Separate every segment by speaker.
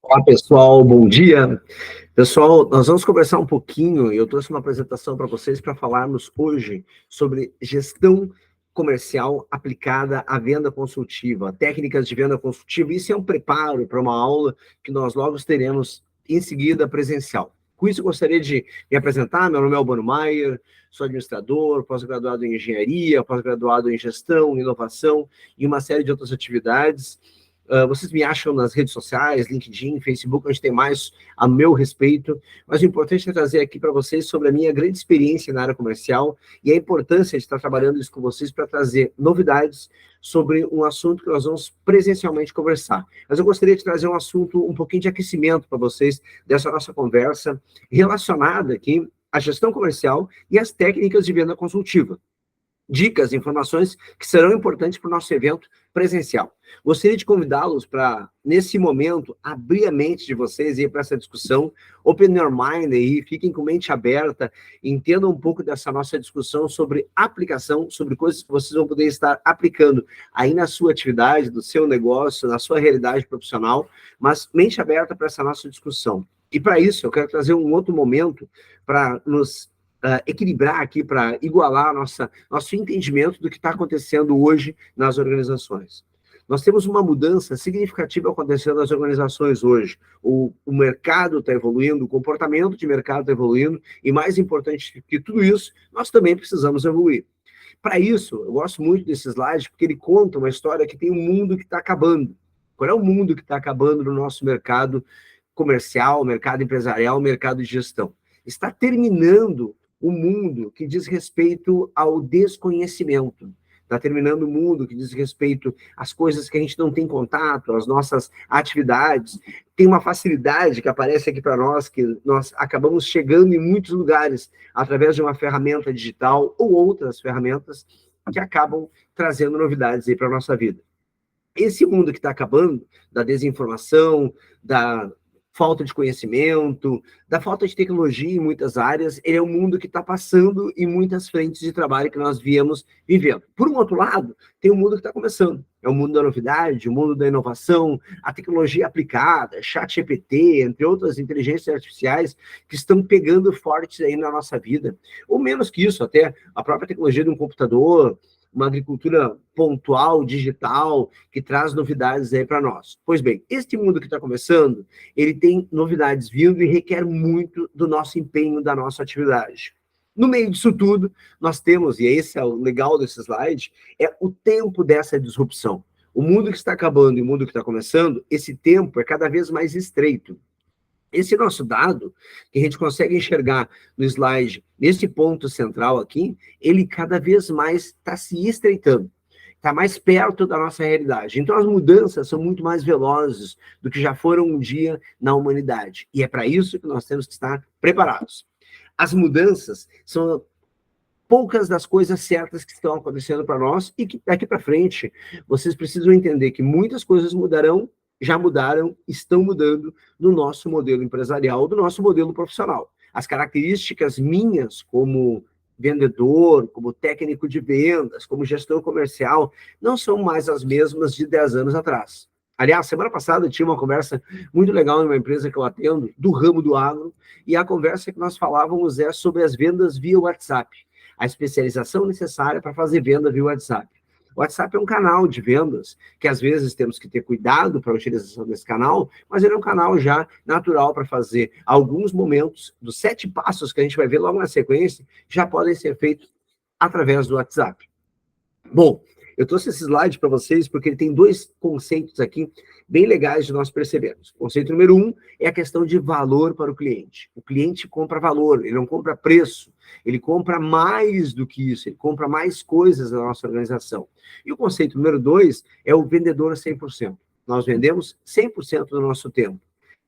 Speaker 1: Olá, pessoal, bom dia. Pessoal, nós vamos conversar um pouquinho, eu trouxe uma apresentação para vocês para falarmos hoje sobre gestão comercial aplicada à venda consultiva, técnicas de venda consultiva. Isso é um preparo para uma aula que nós logo teremos em seguida presencial. Com isso, eu gostaria de me apresentar. Meu nome é Albano Maier, sou administrador, pós-graduado em engenharia, pós-graduado em gestão, inovação e uma série de outras atividades. Vocês me acham nas redes sociais, LinkedIn, Facebook, onde tem mais a meu respeito, mas o importante é trazer aqui para vocês sobre a minha grande experiência na área comercial e a importância de estar trabalhando isso com vocês para trazer novidades sobre um assunto que nós vamos presencialmente conversar. Mas eu gostaria de trazer um assunto, um pouquinho de aquecimento para vocês dessa nossa conversa relacionada aqui à gestão comercial e às técnicas de venda consultiva. Dicas, informações que serão importantes para o nosso evento presencial. Gostaria de convidá-los para, nesse momento, abrir a mente de vocês e ir para essa discussão, open your mind aí, fiquem com mente aberta, entendam um pouco dessa nossa discussão sobre aplicação, sobre coisas que vocês vão poder estar aplicando aí na sua atividade, no seu negócio, na sua realidade profissional, mas mente aberta para essa nossa discussão. E para isso, eu quero trazer um outro momento para nos equilibrar aqui, para igualar nosso entendimento do que está acontecendo hoje nas organizações. Nós temos uma mudança significativa acontecendo nas organizações hoje. O mercado está evoluindo, o comportamento de mercado está evoluindo, e mais importante que tudo isso, nós também precisamos evoluir. Para isso, eu gosto muito desse slide, porque ele conta uma história que tem um mundo que está acabando. Qual é o mundo que está acabando no nosso mercado comercial, mercado empresarial, mercado de gestão? Está terminando o mundo que diz respeito ao desconhecimento. Está terminando o mundo que diz respeito às coisas que a gente não tem contato, às nossas atividades. Tem uma facilidade que aparece aqui para nós, que nós acabamos chegando em muitos lugares através de uma ferramenta digital ou outras ferramentas que acabam trazendo novidades aí para a nossa vida. Esse mundo que está acabando, da desinformação, da falta de conhecimento, da falta de tecnologia em muitas áreas, ele é um mundo que está passando em muitas frentes de trabalho que nós viemos vivendo. Por um outro lado, tem um mundo que está começando. É o mundo da novidade, o mundo da inovação, a tecnologia aplicada, ChatGPT, entre outras inteligências artificiais que estão pegando fortes aí na nossa vida. Ou menos que isso, até a própria tecnologia de um computador, uma agricultura pontual, digital, que traz novidades aí para nós. Pois bem, este mundo que está começando, ele tem novidades vindo e requer muito do nosso empenho, da nossa atividade. No meio disso tudo, nós temos, e esse é o legal desse slide, é o tempo dessa disrupção. O mundo que está acabando e o mundo que está começando, esse tempo é cada vez mais estreito. Esse nosso dado, que a gente consegue enxergar no slide, nesse ponto central aqui, ele cada vez mais está se estreitando, está mais perto da nossa realidade. Então, as mudanças são muito mais velozes do que já foram um dia na humanidade. E é para isso que nós temos que estar preparados. As mudanças são poucas das coisas certas que estão acontecendo para nós e que daqui para frente vocês precisam entender que muitas coisas mudarão, já mudaram, estão mudando no nosso modelo empresarial, do nosso modelo profissional. As características minhas como vendedor, como técnico de vendas, como gestor comercial, não são mais as mesmas de 10 anos atrás. Aliás, semana passada eu tinha uma conversa muito legal em uma empresa que eu atendo, do ramo do agro, e a conversa que nós falávamos é sobre as vendas via WhatsApp, a especialização necessária para fazer venda via WhatsApp. O WhatsApp é um canal de vendas, que às vezes temos que ter cuidado para a utilização desse canal, mas ele é um canal já natural para fazer. Alguns momentos, dos 7 passos que a gente vai ver logo na sequência, já podem ser feitos através do WhatsApp. Bom, eu trouxe esse slide para vocês porque ele tem 2 conceitos aqui bem legais de nós percebermos. O conceito número 1 é a questão de valor para o cliente. O cliente compra valor, ele não compra preço, ele compra mais do que isso, ele compra mais coisas na nossa organização. E o conceito número 2 é o vendedor 100%. Nós vendemos 100% do nosso tempo.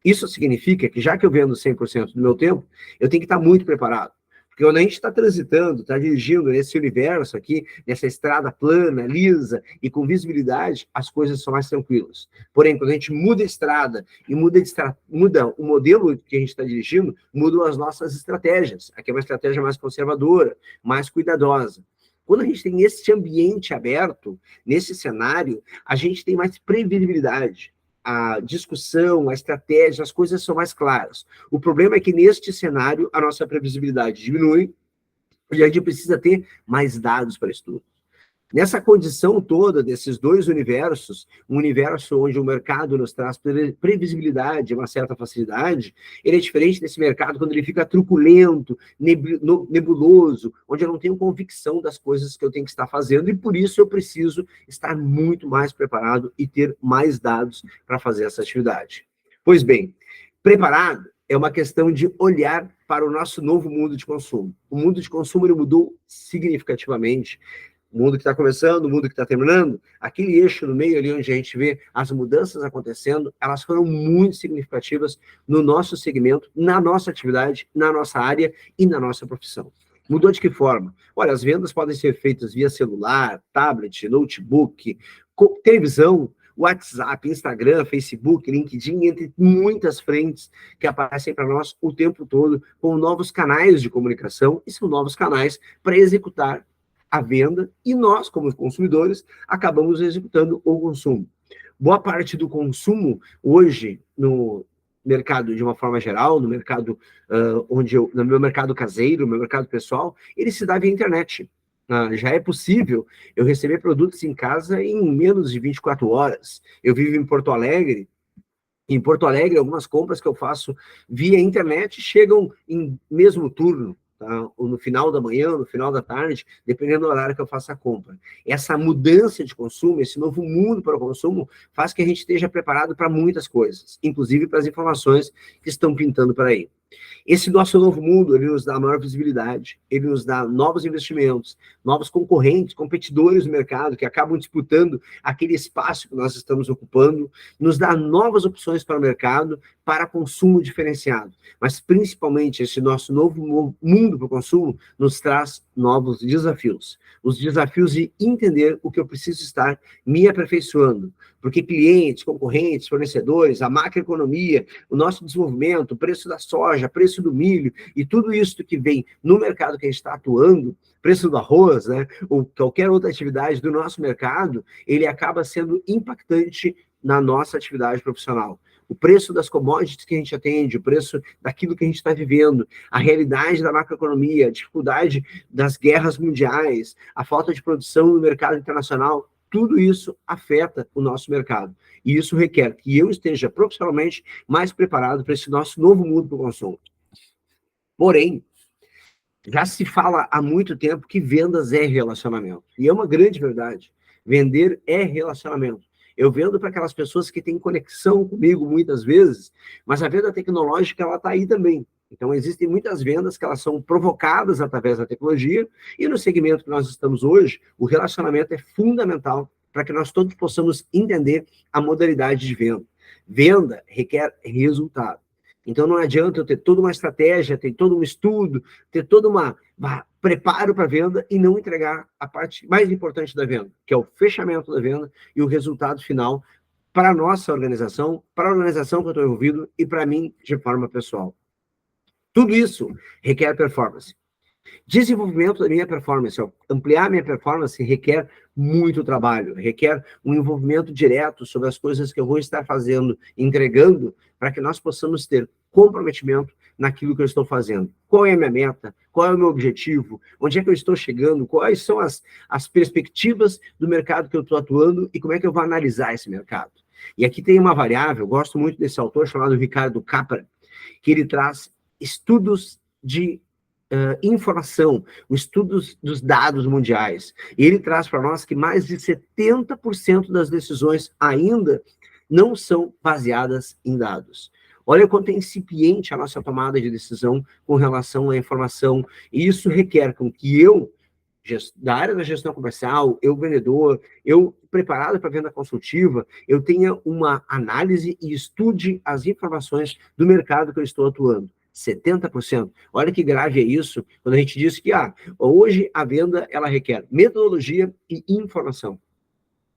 Speaker 1: Isso significa que, já que eu vendo 100% do meu tempo, eu tenho que estar muito preparado. Porque quando a gente está transitando, está dirigindo nesse universo aqui, nessa estrada plana, lisa e com visibilidade, as coisas são mais tranquilas. Porém, quando a gente muda a estrada e muda o modelo que a gente está dirigindo, mudam as nossas estratégias. Aqui é uma estratégia mais conservadora, mais cuidadosa. Quando a gente tem esse ambiente aberto, nesse cenário, a gente tem mais previsibilidade. a discussão, a estratégia, as coisas são mais claras. O problema é que, neste cenário, a nossa previsibilidade diminui e a gente precisa ter mais dados para estudo. Nessa condição toda desses dois universos, um universo onde o mercado nos traz previsibilidade, uma certa facilidade, ele é diferente desse mercado quando ele fica truculento, nebuloso, onde eu não tenho convicção das coisas que eu tenho que estar fazendo, e por isso eu preciso estar muito mais preparado e ter mais dados para fazer essa atividade. Pois bem, preparado é uma questão de olhar para o nosso novo mundo de consumo. O mundo de consumo ele mudou significativamente. O mundo que está começando, o mundo que está terminando, aquele eixo no meio ali onde a gente vê as mudanças acontecendo, elas foram muito significativas no nosso segmento, na nossa atividade, na nossa área e na nossa profissão. Mudou de que forma? Olha, as vendas podem ser feitas via celular, tablet, notebook, televisão, WhatsApp, Instagram, Facebook, LinkedIn, entre muitas frentes que aparecem para nós o tempo todo com novos canais de comunicação, e são novos canais para executar a venda, e nós, como consumidores, acabamos executando o consumo. Boa parte do consumo, hoje, no mercado de uma forma geral, no mercado no meu mercado caseiro, no meu mercado pessoal, ele se dá via internet. Já é possível eu receber produtos em casa em menos de 24 horas. Eu vivo em Porto Alegre. Em Porto Alegre, algumas compras que eu faço via internet chegam em mesmo turno. Tá? Ou no final da manhã, no final da tarde, dependendo do horário que eu faço a compra. Essa mudança de consumo, esse novo mundo para o consumo, faz que a gente esteja preparado para muitas coisas, inclusive para as informações que estão pintando por aí. Esse nosso novo mundo, ele nos dá maior visibilidade, ele nos dá novos investimentos, novos concorrentes, competidores no mercado, que acabam disputando aquele espaço que nós estamos ocupando, nos dá novas opções para o mercado, para consumo diferenciado. Mas, principalmente, esse nosso novo mundo para o consumo nos traz novos desafios. Os desafios de entender o que eu preciso estar me aperfeiçoando. Porque clientes, concorrentes, fornecedores, a macroeconomia, o nosso desenvolvimento, o preço da soja, preço do milho e tudo isso que vem no mercado que a gente está atuando, preço do arroz, né, ou qualquer outra atividade do nosso mercado, ele acaba sendo impactante na nossa atividade profissional. O preço das commodities que a gente atende, o preço daquilo que a gente está vivendo, a realidade da macroeconomia, a dificuldade das guerras mundiais, a falta de produção no mercado internacional, tudo isso afeta o nosso mercado. E isso requer que eu esteja profissionalmente mais preparado para esse nosso novo mundo do consumo. Porém, já se fala há muito tempo que vendas é relacionamento. E é uma grande verdade. Vender é relacionamento. Eu vendo para aquelas pessoas que têm conexão comigo muitas vezes, mas a venda tecnológica, ela está aí também. Então, existem muitas vendas que elas são provocadas através da tecnologia, e no segmento que nós estamos hoje, o relacionamento é fundamental para que nós todos possamos entender a modalidade de venda. Venda requer resultado. Então, não adianta eu ter toda uma estratégia, ter todo um estudo, ter todo um preparo para a venda e não entregar a parte mais importante da venda, que é o fechamento da venda e o resultado final para a nossa organização, para a organização que eu estou envolvido e para mim de forma pessoal. Tudo isso requer performance. Desenvolvimento da minha performance, ampliar minha performance requer muito trabalho, requer um envolvimento direto sobre as coisas que eu vou estar fazendo, entregando, para que nós possamos ter comprometimento naquilo que eu estou fazendo. Qual é a minha meta? Qual é o meu objetivo? Onde é que eu estou chegando? Quais são as perspectivas do mercado que eu estou atuando e como é que eu vou analisar esse mercado? E aqui tem uma variável, eu gosto muito desse autor chamado Ricardo Capra, que ele traz estudos de informação, os estudos dos dados mundiais. E ele traz para nós que mais de 70% das decisões ainda não são baseadas em dados. Olha quanto é incipiente a nossa tomada de decisão com relação à informação. E isso requer com que eu, da área da gestão comercial, eu vendedor, eu preparado para venda consultiva, eu tenha uma análise e estude as informações do mercado que eu estou atuando. 70%. Olha que grave é isso, quando a gente diz que hoje a venda ela requer metodologia e informação.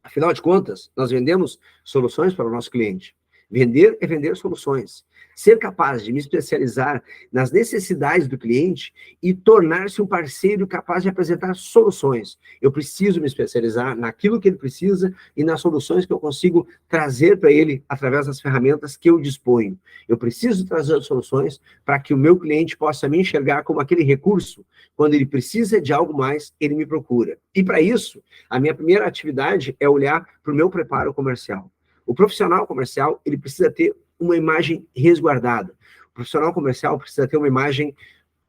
Speaker 1: Afinal de contas, nós vendemos soluções para o nosso cliente. Vender é vender soluções. Ser capaz de me especializar nas necessidades do cliente e tornar-se um parceiro capaz de apresentar soluções. Eu preciso me especializar naquilo que ele precisa e nas soluções que eu consigo trazer para ele através das ferramentas que eu disponho. Eu preciso trazer soluções para que o meu cliente possa me enxergar como aquele recurso. Quando ele precisa de algo mais, ele me procura. E para isso, a minha primeira atividade é olhar para o meu preparo comercial. O profissional comercial, ele precisa ter uma imagem resguardada. O profissional comercial precisa ter uma imagem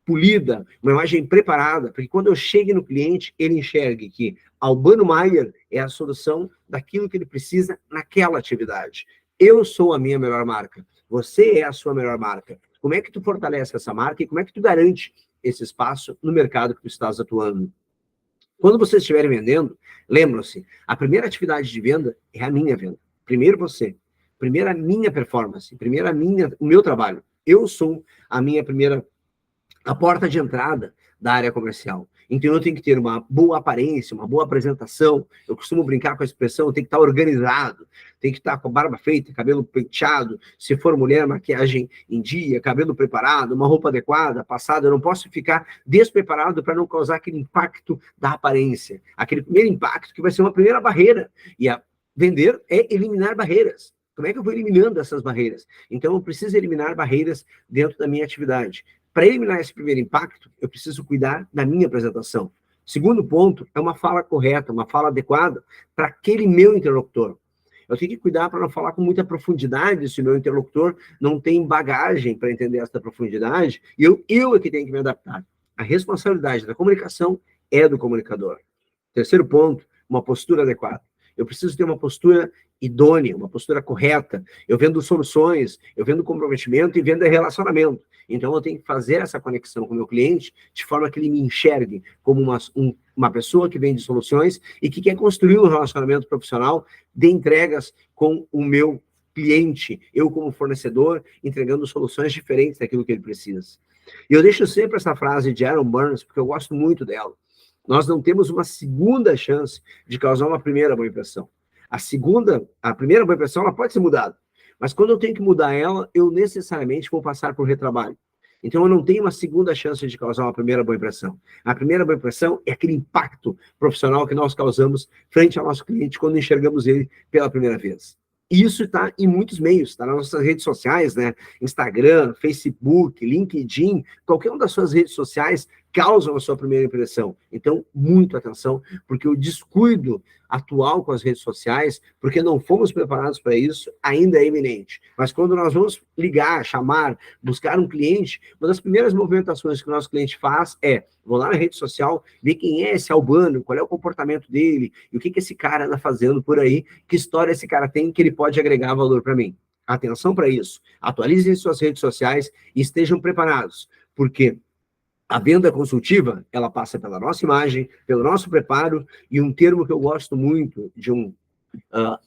Speaker 1: polida, uma imagem preparada, para que quando eu chegue no cliente, ele enxergue que Albano Maier é a solução daquilo que ele precisa naquela atividade. Eu sou a minha melhor marca. Você é a sua melhor marca. Como é que tu fortalece essa marca e como é que tu garante esse espaço no mercado que tu estás atuando? Quando vocês estiverem vendendo, lembram-se, a primeira atividade de venda é a minha venda. Primeiro você. Primeiro a minha performance. Primeiro o meu trabalho. Eu sou a porta de entrada da área comercial. Então eu tenho que ter uma boa aparência, uma boa apresentação. Eu costumo brincar com a expressão, eu tenho que estar organizado, tem que estar com a barba feita, cabelo penteado, se for mulher, maquiagem em dia, cabelo preparado, uma roupa adequada, passada. Eu não posso ficar despreparado para não causar aquele impacto da aparência. Aquele primeiro impacto que vai ser uma primeira barreira. E vender é eliminar barreiras. Como é que eu vou eliminando essas barreiras? Então eu preciso eliminar barreiras dentro da minha atividade. Para eliminar esse primeiro impacto, eu preciso cuidar da minha apresentação. Segundo ponto, é uma fala correta, uma fala adequada para aquele meu interlocutor. Eu tenho que cuidar para não falar com muita profundidade se o meu interlocutor não tem bagagem para entender essa profundidade, e eu é que tenho que me adaptar. A responsabilidade da comunicação é do comunicador. Terceiro ponto, uma postura adequada. Eu preciso ter uma postura idônea, uma postura correta. Eu vendo soluções, eu vendo comprometimento e vendo relacionamento. Então, eu tenho que fazer essa conexão com o meu cliente de forma que ele me enxergue como uma pessoa que vende soluções e que quer construir um relacionamento profissional de entregas com o meu cliente, eu como fornecedor, entregando soluções diferentes daquilo que ele precisa. E eu deixo sempre essa frase de Aaron Burns, porque eu gosto muito dela. Nós não temos uma segunda chance de causar uma primeira boa impressão. A primeira boa impressão, ela pode ser mudada. Mas quando eu tenho que mudar ela, eu necessariamente vou passar por retrabalho. Então, eu não tenho uma segunda chance de causar uma primeira boa impressão. A primeira boa impressão é aquele impacto profissional que nós causamos frente ao nosso cliente quando enxergamos ele pela primeira vez. E isso está em muitos meios, está nas nossas redes sociais, né? Instagram, Facebook, LinkedIn, qualquer uma das suas redes sociais causam a sua primeira impressão. Então, muito atenção, porque o descuido atual com as redes sociais, porque não fomos preparados para isso, ainda é iminente. Mas quando nós vamos ligar, chamar, buscar um cliente, uma das primeiras movimentações que o nosso cliente faz é, vou lá na rede social, ver quem é esse Albano, qual é o comportamento dele, e o que esse cara anda fazendo por aí, que história esse cara tem que ele pode agregar valor para mim. Atenção para isso. Atualizem suas redes sociais e estejam preparados, porque a venda consultiva, ela passa pela nossa imagem, pelo nosso preparo, e um termo que eu gosto muito de um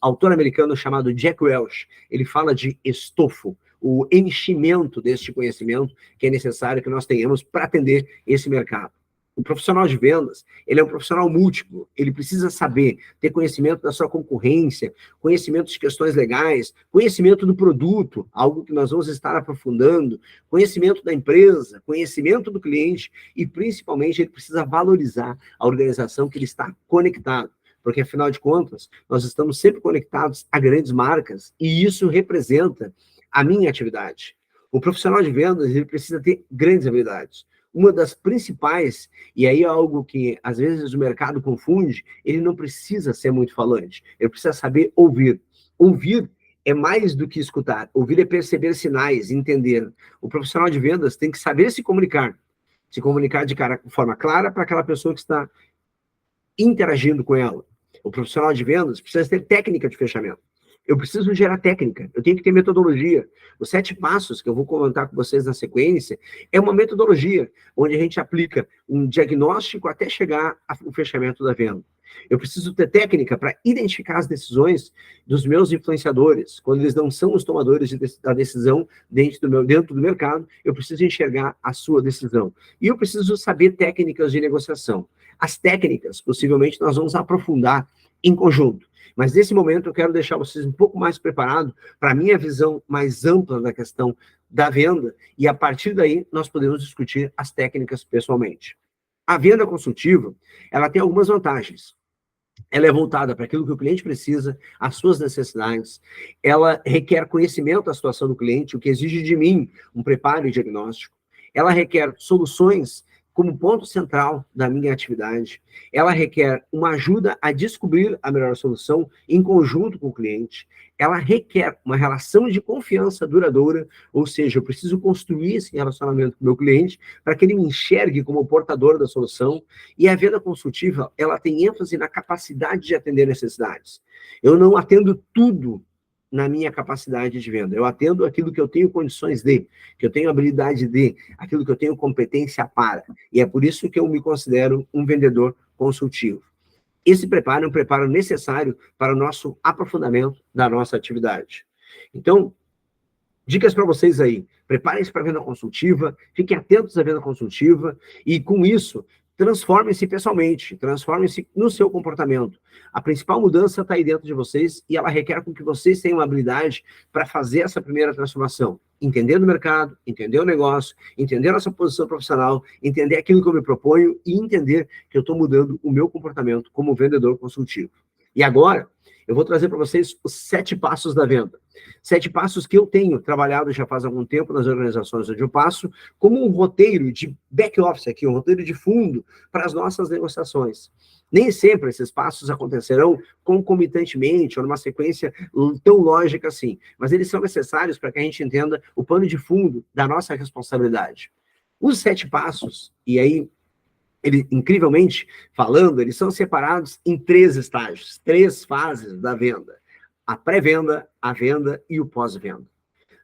Speaker 1: autor americano chamado Jack Welch, ele fala de estofo, o enchimento deste conhecimento que é necessário que nós tenhamos para atender esse mercado. O profissional de vendas, ele é um profissional múltiplo, ele precisa saber, ter conhecimento da sua concorrência, conhecimento de questões legais, conhecimento do produto, algo que nós vamos estar aprofundando, conhecimento da empresa, conhecimento do cliente e, principalmente, ele precisa valorizar a organização que ele está conectado, porque, afinal de contas, nós estamos sempre conectados a grandes marcas e isso representa a minha atividade. O profissional de vendas, ele precisa ter grandes habilidades. Uma das principais, e aí é algo que às vezes o mercado confunde, ele não precisa ser muito falante, ele precisa saber ouvir. Ouvir é mais do que escutar, ouvir é perceber sinais, entender. O profissional de vendas tem que saber se comunicar de forma clara para aquela pessoa que está interagindo com ela. O profissional de vendas precisa ter técnica de fechamento. Eu preciso gerar técnica, eu tenho que ter metodologia. Os 7 passos que eu vou comentar com vocês na sequência é uma metodologia onde a gente aplica um diagnóstico até chegar ao fechamento da venda. Eu preciso ter técnica para identificar as decisões dos meus influenciadores. Quando eles não são os tomadores da decisão dentro do mercado, eu preciso enxergar a sua decisão. E eu preciso saber técnicas de negociação. As técnicas, possivelmente, nós vamos aprofundar em conjunto. Mas nesse momento eu quero deixar vocês um pouco mais preparados para a minha visão mais ampla da questão da venda, e a partir daí nós podemos discutir as técnicas pessoalmente. A venda consultiva, ela tem algumas vantagens. Ela é voltada para aquilo que o cliente precisa, as suas necessidades, ela requer conhecimento da situação do cliente, o que exige de mim um preparo e diagnóstico, ela requer soluções como ponto central da minha atividade, ela requer uma ajuda a descobrir a melhor solução em conjunto com o cliente, ela requer uma relação de confiança duradoura, ou seja, eu preciso construir esse relacionamento com o meu cliente para que ele me enxergue como portador da solução, e a venda consultiva, ela tem ênfase na capacidade de atender necessidades. Eu não atendo tudo na minha capacidade de venda. Eu atendo aquilo que eu tenho condições de, que eu tenho habilidade de, aquilo que eu tenho competência para. E é por isso que eu me considero um vendedor consultivo. Esse preparo é um preparo necessário para o nosso aprofundamento da nossa atividade. Então, dicas para vocês aí. Preparem-se para a venda consultiva, fiquem atentos à venda consultiva e, com isso, transformem-se pessoalmente, transformem-se no seu comportamento. A principal mudança está aí dentro de vocês e ela requer com que vocês tenham uma habilidade para fazer essa primeira transformação. Entender o mercado, entender o negócio, entender a nossa posição profissional, entender aquilo que eu me proponho e entender que eu estou mudando o meu comportamento como vendedor consultivo. E agora, eu vou trazer para vocês os 7 passos da venda. 7 passos que eu tenho trabalhado já faz algum tempo nas organizações onde eu passo, como um roteiro de back-office aqui, um roteiro de fundo para as nossas negociações. Nem sempre esses passos acontecerão concomitantemente ou numa sequência tão lógica assim, mas eles são necessários para que a gente entenda o pano de fundo da nossa responsabilidade. Os 7 passos, e aí incrivelmente falando, eles são separados em 3 estágios, 3 fases da venda. A pré-venda, a venda e o pós-venda.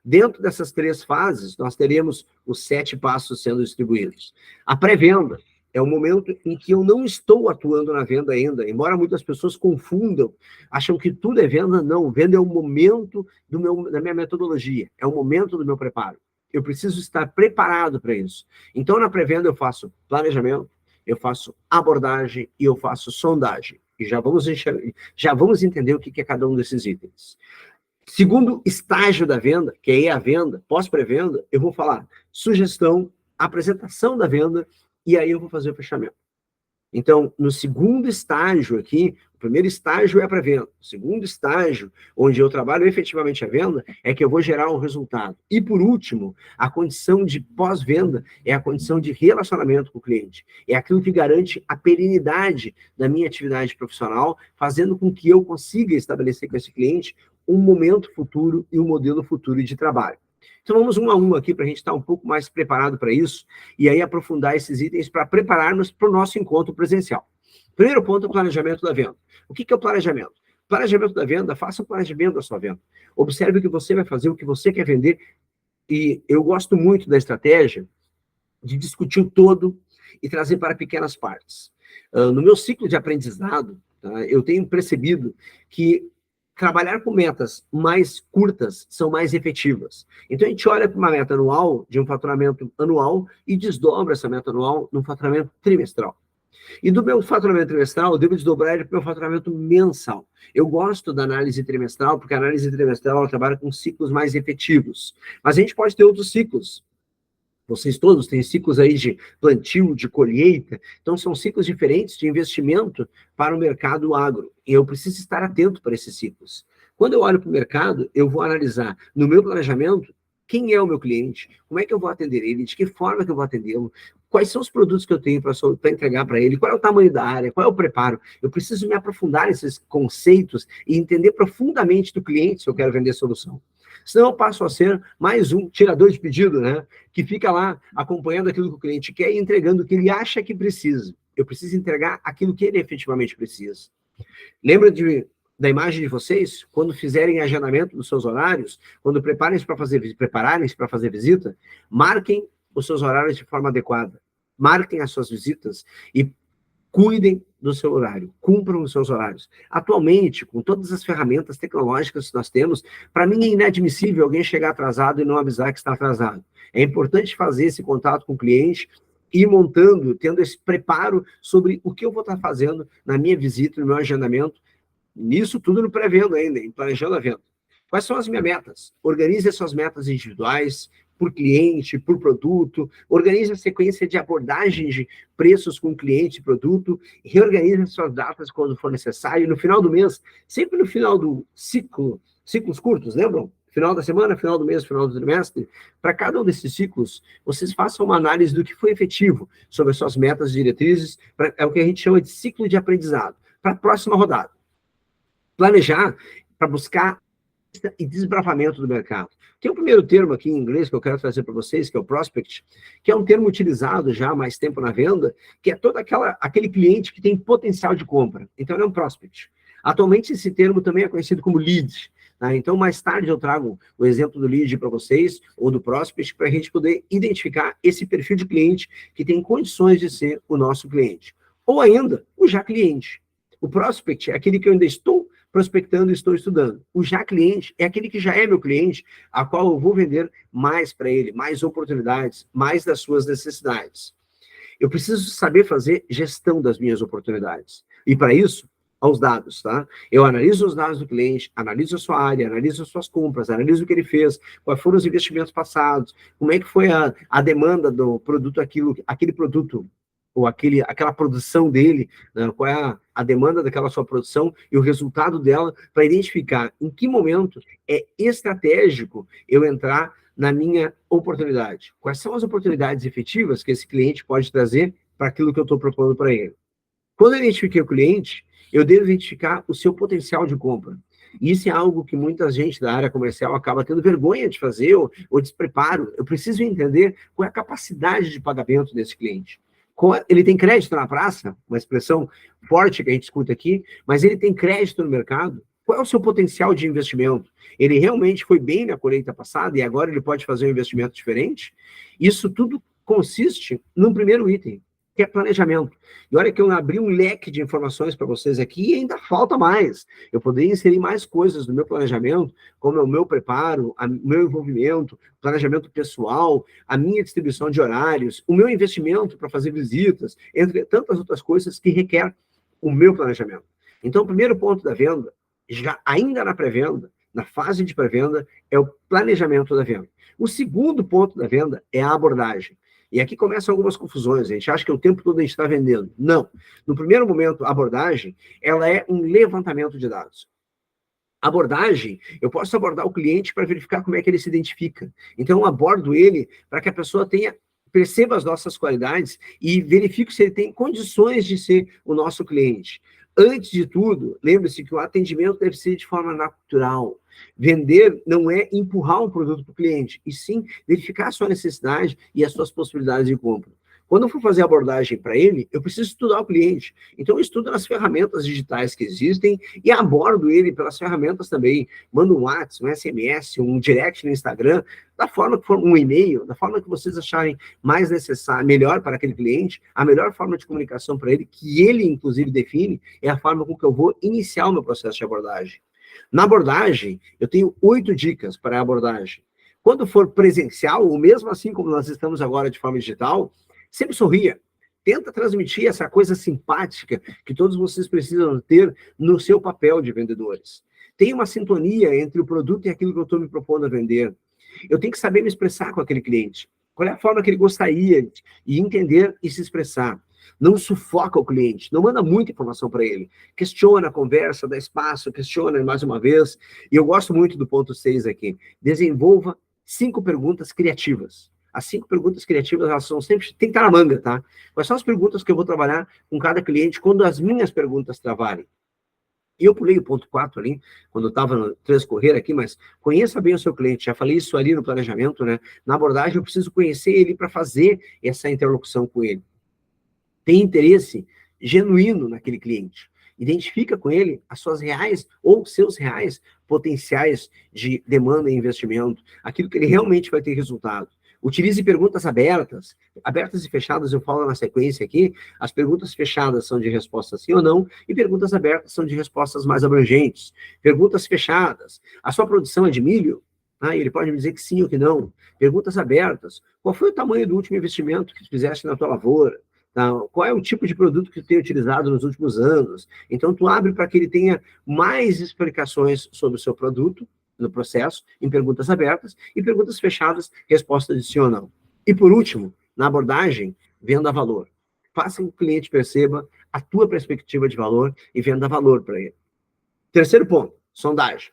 Speaker 1: Dentro dessas 3 fases, nós teremos os 7 passos sendo distribuídos. A pré-venda é o momento em que eu não estou atuando na venda ainda, embora muitas pessoas confundam, acham que tudo é venda. Não, venda é o momento da minha metodologia, é o momento do meu preparo. Eu preciso estar preparado para isso. Então, na pré-venda, eu faço planejamento, eu faço abordagem e eu faço sondagem. E já vamos entender o que é cada um desses itens. Segundo estágio da venda, que é a venda, pós-pré-venda, eu vou falar sugestão, apresentação da venda, e aí eu vou fazer o fechamento. Então, no segundo estágio aqui, o primeiro estágio é a pré-venda. O segundo estágio, onde eu trabalho efetivamente a venda, é que eu vou gerar um resultado. E, por último, a condição de pós-venda é a condição de relacionamento com o cliente. É aquilo que garante a perenidade da minha atividade profissional, fazendo com que eu consiga estabelecer com esse cliente um momento futuro e um modelo futuro de trabalho. Então, vamos um a um aqui para a gente estar um pouco mais preparado para isso e aí aprofundar esses itens para prepararmos para o nosso encontro presencial. Primeiro ponto, o planejamento da venda. O que é o planejamento? Planejamento da venda, faça o planejamento da sua venda. Observe o que você vai fazer, o que você quer vender. E eu gosto muito da estratégia de discutir o todo e trazer para pequenas partes. No meu ciclo de aprendizado, tá, eu tenho percebido que trabalhar com metas mais curtas são mais efetivas. Então, a gente olha para uma meta anual, de um faturamento anual, e desdobra essa meta anual num faturamento trimestral. E do meu faturamento trimestral, eu devo desdobrar ele para o meu faturamento mensal. Eu gosto da análise trimestral, porque a análise trimestral ela trabalha com ciclos mais efetivos. Mas a gente pode ter outros ciclos. Vocês todos têm ciclos aí de plantio, de colheita, então são ciclos diferentes de investimento para o mercado agro, e eu preciso estar atento para esses ciclos. Quando eu olho para o mercado, eu vou analisar no meu planejamento quem é o meu cliente, como é que eu vou atender ele, de que forma que eu vou atendê-lo, quais são os produtos que eu tenho para entregar para ele, qual é o tamanho da área, qual é o preparo. Eu preciso me aprofundar nesses conceitos e entender profundamente do cliente se eu quero vender solução. Senão eu passo a ser mais um tirador de pedido, né? Que fica lá acompanhando aquilo que o cliente quer e entregando o que ele acha que precisa. Eu preciso entregar aquilo que ele efetivamente precisa. Lembra da imagem de vocês? Quando fizerem agendamento dos seus horários, quando prepararem-se para fazer visita, marquem os seus horários de forma adequada. Marquem as suas visitas e cuidem do seu horário, cumpram os seus horários. Atualmente, com todas as ferramentas tecnológicas que nós temos, para mim é inadmissível alguém chegar atrasado e não avisar que está atrasado. É importante fazer esse contato com o cliente ir montando, tendo esse preparo sobre o que eu vou estar fazendo na minha visita, no meu agendamento, nisso tudo no pré-venda ainda, em planejando a venda. Quais são as minhas metas? Organize as suas metas individuais, por cliente, por produto, organize a sequência de abordagens de preços com cliente e produto, reorganize as suas datas quando for necessário, no final do mês, sempre no final do ciclos curtos, lembram? Final da semana, final do mês, final do trimestre, para cada um desses ciclos, vocês façam uma análise do que foi efetivo sobre as suas metas e diretrizes, é o que a gente chama de ciclo de aprendizado, para a próxima rodada. Planejar para buscar e desbravamento do mercado. Tem um primeiro termo aqui em inglês que eu quero trazer para vocês, que é o prospect, que é um termo utilizado já há mais tempo na venda, que é todo aquele cliente que tem potencial de compra. Então, ele é um prospect. Atualmente, esse termo também é conhecido como lead. Tá? Então, mais tarde eu trago o exemplo do lead para vocês, ou do prospect, para a gente poder identificar esse perfil de cliente que tem condições de ser o nosso cliente. Ou ainda, o já cliente. O prospect é aquele que eu ainda estou prospectando e estou estudando. O já cliente é aquele que já é meu cliente, a qual eu vou vender mais para ele, mais oportunidades, mais das suas necessidades. Eu preciso saber fazer gestão das minhas oportunidades. E para isso, aos dados, tá? Eu analiso os dados do cliente, analiso a sua área, analiso as suas compras, analiso o que ele fez, quais foram os investimentos passados, como é que foi a demanda do produto, aquele produto, ou aquela produção dele, né? Qual é a demanda daquela sua produção e o resultado dela, para identificar em que momento é estratégico eu entrar na minha oportunidade. Quais são as oportunidades efetivas que esse cliente pode trazer para aquilo que eu estou propondo para ele. Quando eu identifiquei o cliente, eu devo identificar o seu potencial de compra. Isso é algo que muita gente da área comercial acaba tendo vergonha de fazer ou despreparo. Eu preciso entender qual é a capacidade de pagamento desse cliente. Ele tem crédito na praça, uma expressão forte que a gente escuta aqui, mas ele tem crédito no mercado. Qual é o seu potencial de investimento? Ele realmente foi bem na colheita passada e agora ele pode fazer um investimento diferente? Isso tudo consiste num primeiro item, que é planejamento. E olha que eu abri um leque de informações para vocês aqui e ainda falta mais. Eu poderia inserir mais coisas no meu planejamento, como é o meu preparo, o meu envolvimento, planejamento pessoal, a minha distribuição de horários, o meu investimento para fazer visitas, entre tantas outras coisas que requer o meu planejamento. Então, o primeiro ponto da venda, já ainda na pré-venda, na fase de pré-venda, é o planejamento da venda. O segundo ponto da venda é a abordagem. E aqui começam algumas confusões. A gente acha que o tempo todo a gente está vendendo. Não. No primeiro momento, a abordagem, ela é um levantamento de dados. Abordagem, eu posso abordar o cliente para verificar como é que ele se identifica. Então, eu abordo ele para que a pessoa perceba as nossas qualidades e verifique se ele tem condições de ser o nosso cliente. Antes de tudo, lembre-se que o atendimento deve ser de forma natural. Vender não é empurrar um produto para o cliente, e sim verificar a sua necessidade e as suas possibilidades de compra. Quando eu for fazer a abordagem para ele, eu preciso estudar o cliente. Então, eu estudo as ferramentas digitais que existem e abordo ele pelas ferramentas também. Mando um WhatsApp, um SMS, um direct no Instagram, da forma que for, um e-mail, da forma que vocês acharem mais necessário, melhor para aquele cliente, a melhor forma de comunicação para ele, que ele, inclusive, define, é a forma com que eu vou iniciar o meu processo de abordagem. Na abordagem, eu tenho 8 dicas para a abordagem. Quando for presencial, ou mesmo assim como nós estamos agora de forma digital, sempre sorria. Tenta transmitir essa coisa simpática que todos vocês precisam ter no seu papel de vendedores. Tem uma sintonia entre o produto e aquilo que eu estou me propondo a vender. Eu tenho que saber me expressar com aquele cliente. Qual é a forma que ele gostaria de entender e se expressar. Não sufoca o cliente, não manda muita informação para ele. Questiona a conversa, dá espaço, questiona mais uma vez. E eu gosto muito do ponto 6 aqui. Desenvolva 5 perguntas criativas. As 5 perguntas criativas, elas são sempre... Tem que estar na manga, tá? Quais são as perguntas que eu vou trabalhar com cada cliente quando as minhas perguntas travarem? E eu pulei o ponto 4 ali, quando eu estava no transcorrer aqui, mas conheça bem o seu cliente. Já falei isso ali no planejamento, né? Na abordagem, eu preciso conhecer ele para fazer essa interlocução com ele. Tem interesse genuíno naquele cliente. Identifica com ele as suas reais ou seus reais potenciais de demanda e investimento, aquilo que ele realmente vai ter resultado. Utilize perguntas abertas. Abertas e fechadas eu falo na sequência aqui. As perguntas fechadas são de resposta sim ou não, e perguntas abertas são de respostas mais abrangentes. Perguntas fechadas. A sua produção é de milho? Ele pode me dizer que sim ou que não. Perguntas abertas. Qual foi o tamanho do último investimento que tu fizeste na tua lavoura? Tá? Qual é o tipo de produto que tu tem utilizado nos últimos anos? Então, tu abre para que ele tenha mais explicações sobre o seu produto no processo, em perguntas abertas, e perguntas fechadas, resposta de sim ou não. E, por último, na abordagem, venda valor. Faça com que o cliente perceba a tua perspectiva de valor e venda valor para ele. Terceiro ponto, sondagem.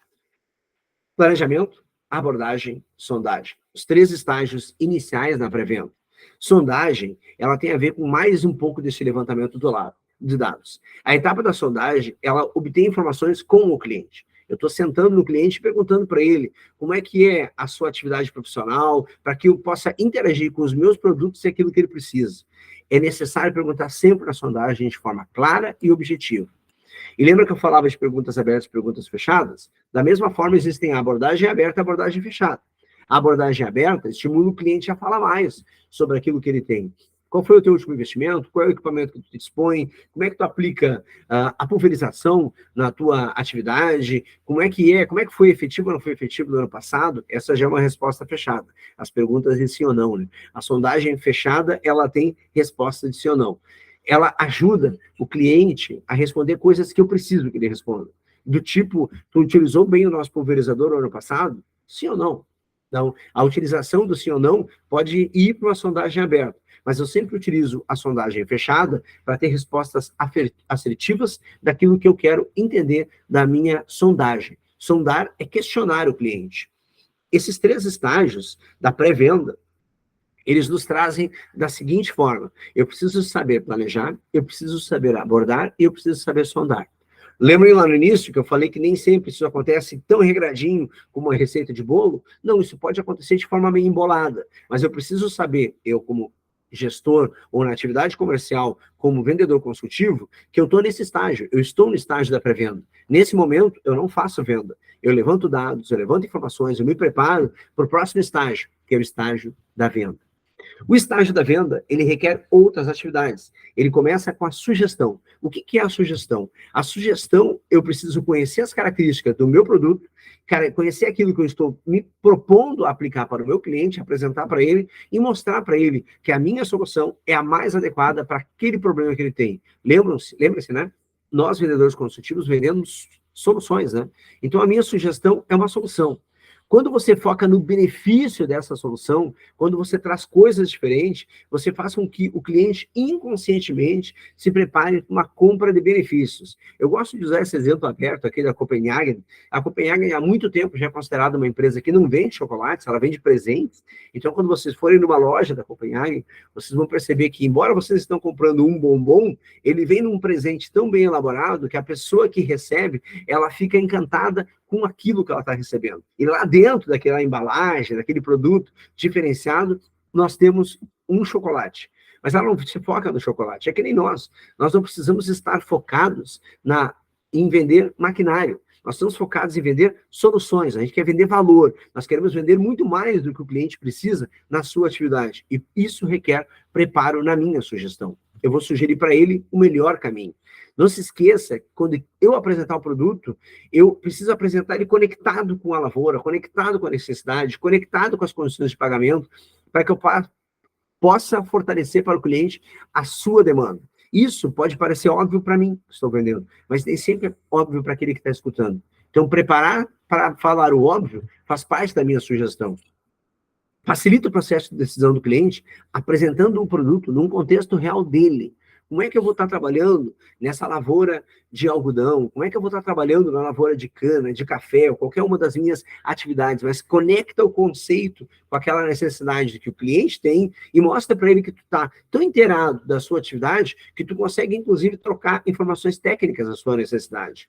Speaker 1: Planejamento, abordagem, sondagem. Os 3 estágios iniciais na pré-venda. Sondagem, ela tem a ver com mais um pouco desse levantamento de dados. A etapa da sondagem, ela obtém informações com o cliente. Eu estou sentando no cliente e perguntando para ele como é que é a sua atividade profissional, para que eu possa interagir com os meus produtos e aquilo que ele precisa. É necessário perguntar sempre na sondagem de forma clara e objetiva. E lembra que eu falava de perguntas abertas e perguntas fechadas? Da mesma forma, existem a abordagem aberta e a abordagem fechada. A abordagem aberta estimula o cliente a falar mais sobre aquilo que ele tem. Qual foi o teu último investimento? Qual é o equipamento que tu dispõe? Como é que tu aplica a pulverização na tua atividade? Como é que foi efetivo ou não foi efetivo no ano passado? Essa já é uma resposta fechada. As perguntas de sim ou não, né? A sondagem fechada, ela tem resposta de sim ou não. Ela ajuda o cliente a responder coisas que eu preciso que ele responda. Do tipo, tu utilizou bem o nosso pulverizador no ano passado? Sim ou não? Então, a utilização do sim ou não pode ir para uma sondagem aberta, mas eu sempre utilizo a sondagem fechada para ter respostas assertivas daquilo que eu quero entender da minha sondagem. Sondar é questionar o cliente. Esses 3 estágios da pré-venda, eles nos trazem da seguinte forma: eu preciso saber planejar, eu preciso saber abordar e eu preciso saber sondar. Lembrem lá no início que eu falei que nem sempre isso acontece tão regradinho como uma receita de bolo? Não, isso pode acontecer de forma meio embolada, mas eu preciso saber, eu como gestor ou na atividade comercial, como vendedor consultivo, que eu estou nesse estágio, eu estou no estágio da pré-venda. Nesse momento, eu não faço venda, eu levanto dados, eu levanto informações, eu me preparo para o próximo estágio, que é o estágio da venda. O estágio da venda, ele requer outras atividades. Ele começa com a sugestão. O que é a sugestão? A sugestão, eu preciso conhecer as características do meu produto, conhecer aquilo que eu estou me propondo a aplicar para o meu cliente, apresentar para ele e mostrar para ele que a minha solução é a mais adequada para aquele problema que ele tem. Lembra-se, né? Nós, vendedores consultivos, vendemos soluções, né? Então, a minha sugestão é uma solução. Quando você foca no benefício dessa solução, quando você traz coisas diferentes, você faz com que o cliente inconscientemente se prepare para uma compra de benefícios. Eu gosto de usar esse exemplo aberto aqui da Copenhagen. A Copenhagen há muito tempo já é considerada uma empresa que não vende chocolates, ela vende presentes. Então, quando vocês forem numa loja da Copenhagen, vocês vão perceber que, embora vocês estão comprando um bombom, ele vem num presente tão bem elaborado que a pessoa que recebe, ela fica encantada com aquilo que ela está recebendo. E lá dentro daquela embalagem, daquele produto diferenciado, nós temos um chocolate. Mas ela não se foca no chocolate, é que nem nós. Nós não precisamos estar focados em vender maquinário. Nós estamos focados em vender soluções, a gente quer vender valor. Nós queremos vender muito mais do que o cliente precisa na sua atividade. E isso requer preparo na minha sugestão. Eu vou sugerir para ele o melhor caminho. Não se esqueça, quando eu apresentar o produto, eu preciso apresentar ele conectado com a lavoura, conectado com a necessidade, conectado com as condições de pagamento, para que eu possa fortalecer para o cliente a sua demanda. Isso pode parecer óbvio para mim, que estou vendendo, mas nem sempre é óbvio para aquele que está escutando. Então, preparar para falar o óbvio faz parte da minha sugestão. Facilita o processo de decisão do cliente, apresentando um produto num contexto real dele. Como é que eu vou estar trabalhando nessa lavoura de algodão? Como é que eu vou estar trabalhando na lavoura de cana, de café, ou qualquer uma das minhas atividades? Mas conecta o conceito com aquela necessidade que o cliente tem e mostra para ele que tu está tão inteirado da sua atividade que tu consegue, inclusive, trocar informações técnicas da sua necessidade.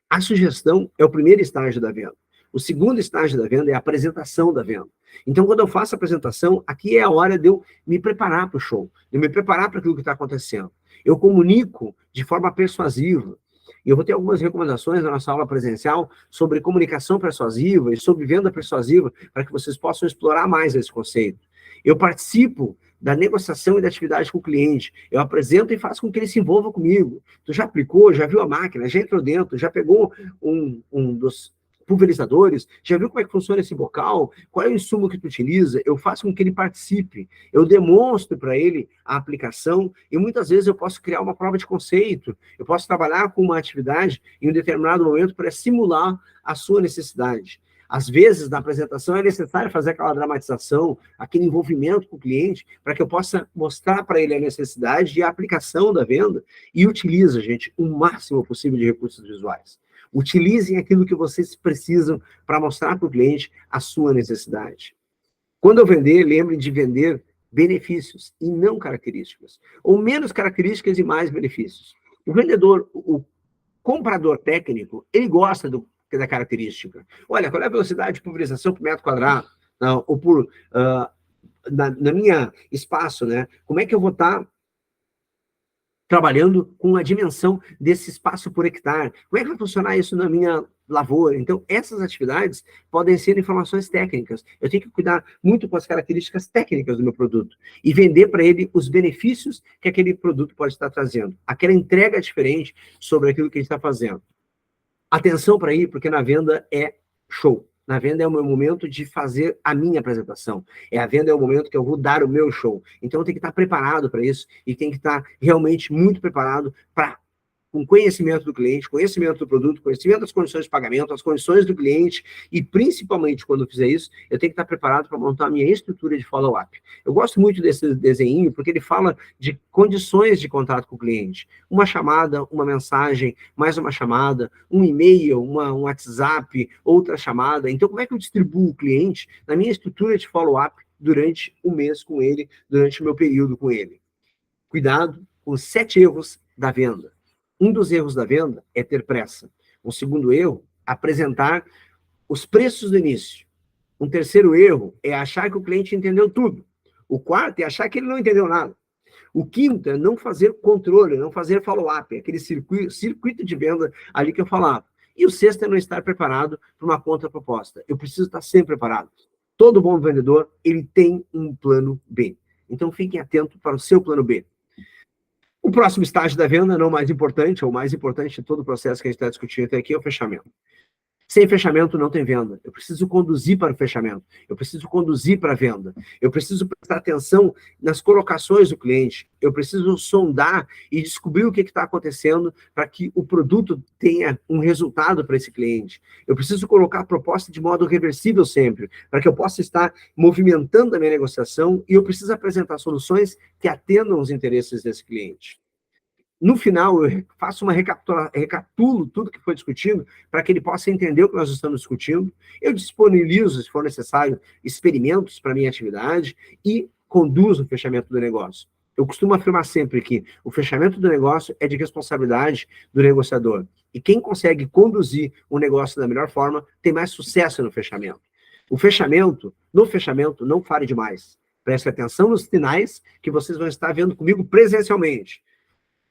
Speaker 1: A sugestão é o primeiro estágio da venda. O segundo estágio da venda é a apresentação da venda. Então, quando eu faço a apresentação, aqui é a hora de eu me preparar para o show, de me preparar para aquilo que está acontecendo. Eu comunico de forma persuasiva. E eu vou ter algumas recomendações na nossa aula presencial sobre comunicação persuasiva e sobre venda persuasiva, para que vocês possam explorar mais esse conceito. Eu participo da negociação e da atividade com o cliente. Eu apresento e faço com que ele se envolva comigo. Tu já aplicou, já viu a máquina, já entrou dentro, já pegou um dos pulverizadores, já viu como é que funciona esse bocal? Qual é o insumo que tu utiliza? Eu faço com que ele participe, eu demonstro para ele a aplicação e muitas vezes eu posso criar uma prova de conceito, eu posso trabalhar com uma atividade em um determinado momento para simular a sua necessidade. Às vezes, na apresentação, é necessário fazer aquela dramatização, aquele envolvimento com o cliente, para que eu possa mostrar para ele a necessidade e a aplicação da venda, e utiliza, gente, o máximo possível de recursos visuais. Utilizem aquilo que vocês precisam para mostrar para o cliente a sua necessidade. Quando eu vender, lembrem de vender benefícios e não características, ou menos características e mais benefícios. O vendedor, o comprador técnico, ele gosta da característica. Olha, qual é a velocidade de pulverização por metro quadrado? Não, ou por, na minha espaço, né? Como é que eu vou estar trabalhando com a dimensão desse espaço por hectare? Como é que vai funcionar isso na minha lavoura? Então, essas atividades podem ser informações técnicas. Eu tenho que cuidar muito com as características técnicas do meu produto e vender para ele os benefícios que aquele produto pode estar trazendo. Aquela entrega diferente sobre aquilo que a gente está fazendo. Atenção para ir, porque na venda é show. Na venda é o meu momento de fazer a minha apresentação. A venda é o momento que eu vou dar o meu show. Então, eu tenho que estar preparado para isso e tenho que estar realmente muito preparado para, com conhecimento do cliente, conhecimento do produto, conhecimento das condições de pagamento, as condições do cliente e, principalmente, quando eu fizer isso, eu tenho que estar preparado para montar a minha estrutura de follow-up. Eu gosto muito desse desenho porque ele fala de condições de contato com o cliente. Uma chamada, uma mensagem, mais uma chamada, um e-mail, um WhatsApp, outra chamada. Então, como é que eu distribuo o cliente na minha estrutura de follow-up durante o mês com ele, durante o meu período com ele? Cuidado com os 7 erros da venda. Um dos erros da venda é ter pressa. Um segundo erro, apresentar os preços do início. Um terceiro erro é achar que o cliente entendeu tudo. O quarto é achar que ele não entendeu nada. O quinto é não fazer controle, não fazer follow-up, aquele circuito de venda ali que eu falava. E o sexto é não estar preparado para uma contraproposta. Eu preciso estar sempre preparado. Todo bom vendedor, ele tem um plano B. Então, fiquem atentos para o seu plano B. O próximo estágio da venda, não mais importante, ou mais importante de todo o processo que a gente está discutindo até aqui, é o fechamento. Sem fechamento não tem venda. Eu preciso conduzir para o fechamento. Eu preciso conduzir para a venda. Eu preciso prestar atenção nas colocações do cliente. Eu preciso sondar e descobrir o que está acontecendo para que o produto tenha um resultado para esse cliente. Eu preciso colocar a proposta de modo reversível sempre, para que eu possa estar movimentando a minha negociação e eu preciso apresentar soluções que atendam os interesses desse cliente. No final, eu faço recapitulo tudo que foi discutido, para que ele possa entender o que nós estamos discutindo. Eu disponibilizo, se for necessário, experimentos para a minha atividade e conduzo o fechamento do negócio. Eu costumo afirmar sempre que o fechamento do negócio é de responsabilidade do negociador. E quem consegue conduzir o negócio da melhor forma tem mais sucesso no fechamento. No fechamento, não fale demais. Preste atenção nos sinais que vocês vão estar vendo comigo presencialmente.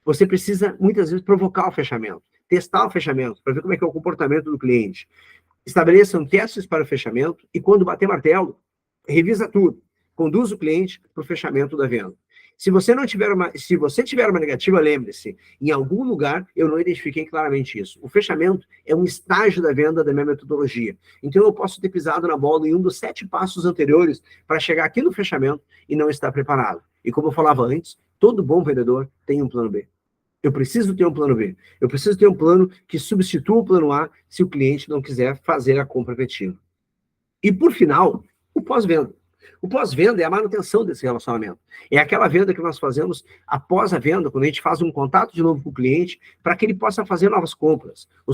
Speaker 1: Você precisa, muitas vezes, provocar o fechamento, testar o fechamento, para ver como é que é o comportamento do cliente. Estabeleçam testes para o fechamento e, quando bater martelo, revisa tudo. Conduz o cliente para o fechamento da venda. Se você tiver uma negativa, lembre-se, em algum lugar eu não identifiquei claramente isso. O fechamento é um estágio da venda da minha metodologia. Então, eu posso ter pisado na bola em um dos 7 passos anteriores para chegar aqui no fechamento e não estar preparado. E como eu falava antes, todo bom vendedor tem um plano B. Eu preciso ter um plano B. Eu preciso ter um plano que substitua o plano A se o cliente não quiser fazer a compra efetiva. E, por final, o pós-venda. O pós-venda é a manutenção desse relacionamento. É aquela venda que nós fazemos após a venda, quando a gente faz um contato de novo com o cliente, para que ele possa fazer novas compras. O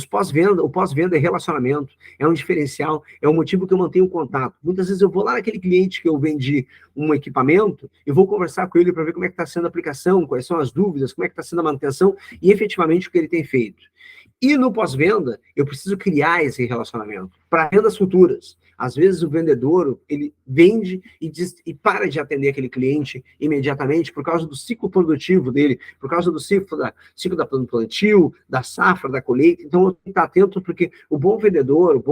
Speaker 1: pós-venda é relacionamento, é um diferencial, é um motivo que eu mantenho contato. Muitas vezes eu vou lá naquele cliente que eu vendi um equipamento e vou conversar com ele para ver como é que está sendo a aplicação, quais são as dúvidas, como é que está sendo a manutenção e efetivamente o que ele tem feito. E no pós-venda, eu preciso criar esse relacionamento para vendas futuras. Às vezes o vendedor, ele vende e para de atender aquele cliente imediatamente por causa do ciclo produtivo dele, por causa do ciclo da plantio, da safra, da colheita. Então, eu tenho que estar atento porque o bom vendedor,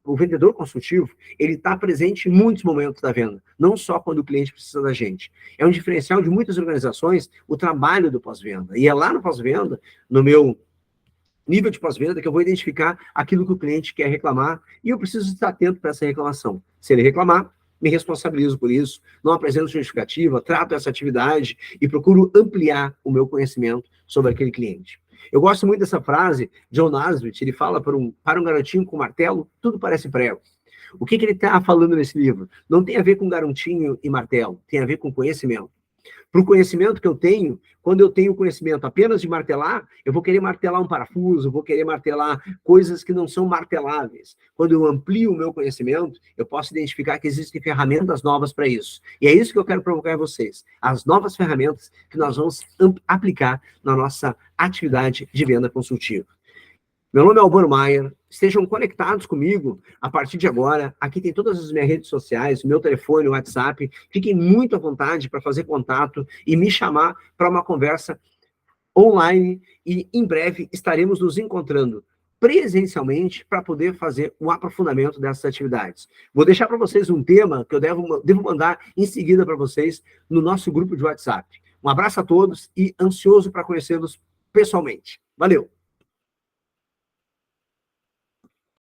Speaker 1: o vendedor consultivo, ele está presente em muitos momentos da venda, não só quando o cliente precisa da gente. É um diferencial de muitas organizações o trabalho do pós-venda. E é lá no pós-venda, no meu nível de pós-venda que eu vou identificar aquilo que o cliente quer reclamar e eu preciso estar atento para essa reclamação. Se ele reclamar, me responsabilizo por isso, não apresento justificativa, trato essa atividade e procuro ampliar o meu conhecimento sobre aquele cliente. Eu gosto muito dessa frase, John Naisbitt, ele fala para um garotinho com martelo, tudo parece prego. O que ele está falando nesse livro? Não tem a ver com garotinho e martelo, tem a ver com conhecimento. Para o conhecimento que eu tenho, quando eu tenho conhecimento apenas de martelar, eu vou querer martelar um parafuso, vou querer martelar coisas que não são marteláveis. Quando eu amplio o meu conhecimento, eu posso identificar que existem ferramentas novas para isso. E é isso que eu quero provocar em vocês. As novas ferramentas que nós vamos aplicar na nossa atividade de venda consultiva. Meu nome é Albano Maier, estejam conectados comigo a partir de agora. Aqui tem todas as minhas redes sociais, meu telefone, o WhatsApp. Fiquem muito à vontade para fazer contato e me chamar para uma conversa online e em breve estaremos nos encontrando presencialmente para poder fazer um aprofundamento dessas atividades. Vou deixar para vocês um tema que eu devo mandar em seguida para vocês no nosso grupo de WhatsApp. Um abraço a todos e ansioso para conhecê-los pessoalmente. Valeu!